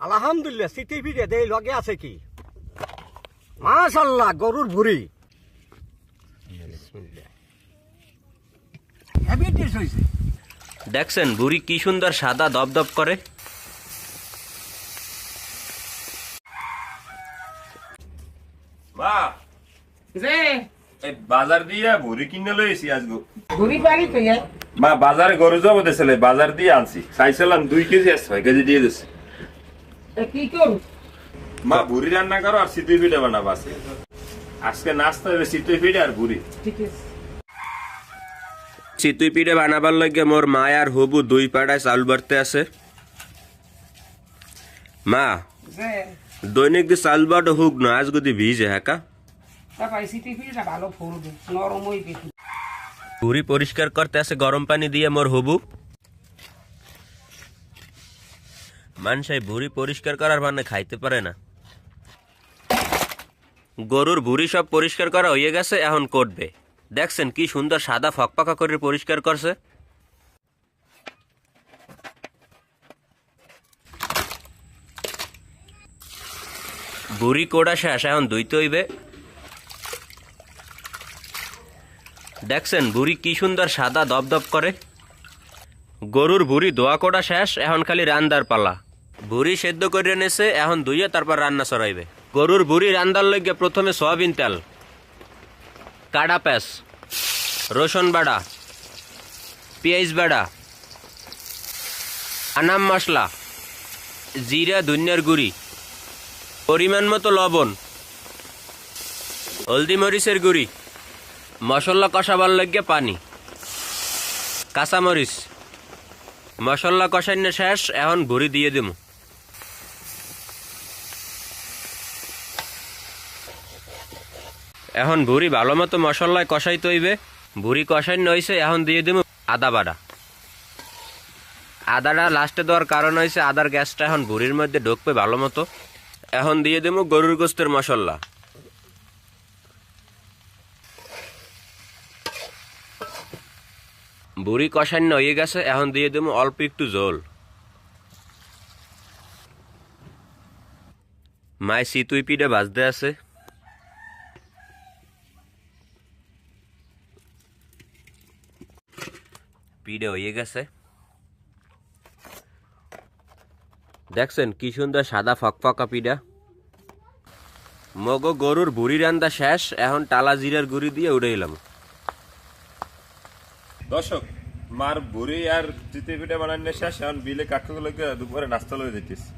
আলহামদুলিল্লাহ সিটি ফিরে দেই লগে আছে কি মাশাআল্লাহ গরুর ভুঁড়ি হেভি টেস্ট হইছে। দেখছেন ভুঁড়ি কি সুন্দর সাদা দপদপ করে। মা যে এই বাজার দিয়ে ভুরি কিনে লইছি আজগো। ঘুরি পারি তো মা বাজারে গরু যাবো দেছিলে বাজার দিয়ে আনছি চাইছিলাম 2 কেজি আছে 6 কেজি দিয়ে দিছে। কি করু মা ভুরি রান্না করো আর সিতুই পিঠা বানাবো আজকে। আজকে নাস্তা হবে সিতুই পিঠা আর ভুরি। ঠিক আছে চিতুই পিঠে বানাবার লাগে মোর মা আর হবু 2 পাড়ায় চাউল বাড়তে আছে। মা যে দৈনিক দি চাউল বাড়ো হুক না আজ গদি ভিজে হাকা তারপরে সিটি ফিরটা ভালো ফুলবে নরম হইবে। ভুঁড়ি পরিষ্কার করতে আছে গরম পানি দিয়ে মোর হবু। মানুষই ভুঁড়ি পরিষ্কার করার মানে খাইতে পারে না। গরুর ভুঁড়ি সব পরিষ্কার করা হয়ে গেছে, এখন করবে। দেখছেন কি সুন্দর সাদা ফকফকা করে পরিষ্কার করছে। ভুঁড়ি কোড়া শেষ, এখন ধুইতে হইবে। দেখছেন ভুঁড়ি কি সুন্দর সাদা দপদপ করে। গরুর ভুঁড়ি ধোয়া কোড়া শেষ, এখন খালি রান্দার পালা। ভুঁড়ি সেদ্ধ করে নেছে, এখন ধুইয়ে তারপর রান্না চড়াইবে। গরুর ভুঁড়ি রান্দার লইগে প্রথমে সয়াবিন তেল, কাড়া পেঁয়াজ, রসুন বাড়া, পেঁয়াজ বাড়া, আনাম মশলা, জিরা ধনিয়ার গুঁড়ি, পরিমাণ মতো লবণ, হলদি মরিচের গুঁড়ি, মশলা কষাবার লাগে পানি, কাঁচামরিচ। মশলা কষানো শেষ, এখন ভুঁড়ি দিয়ে দিমু। এখন ভুঁড়ি ভালো মতো মশলায় কষাইতে হইবে। ভুঁড়ি কষানো হয়েছে, এখন দিয়ে দিমু আদা বাড়া। আদাটা লাস্টে দেওয়ার কারণ হয়েছে আদার গ্যাসটা এখন ভুঁড়ির মধ্যে ঢুকবে ভালো মতো। এখন দিয়ে দিমু গরুর গোস্তের মশলা। ভুঁড়ি কষানো হয়ে গেছে, এখন দিয়ে দেবো অল্প একটু জল। মায় সিতুই পিঠে ভাজতে আছে। পিঠে হয়ে গেছে, দেখছেন কি সুন্দর সাদা ফকফকা পিঠা। মগো গরুর ভুঁড়ি রান্দা শেষ, এখন টালা জিরার গুঁড়ি দিয়ে উড়ে এলাম। দর্শক মার ভুরি আর চিতই পিঠা বানানো শেষ, এখন বিলে কাকুগুলোকে দুপুরে নাস্তা লয়ে দিতেছি।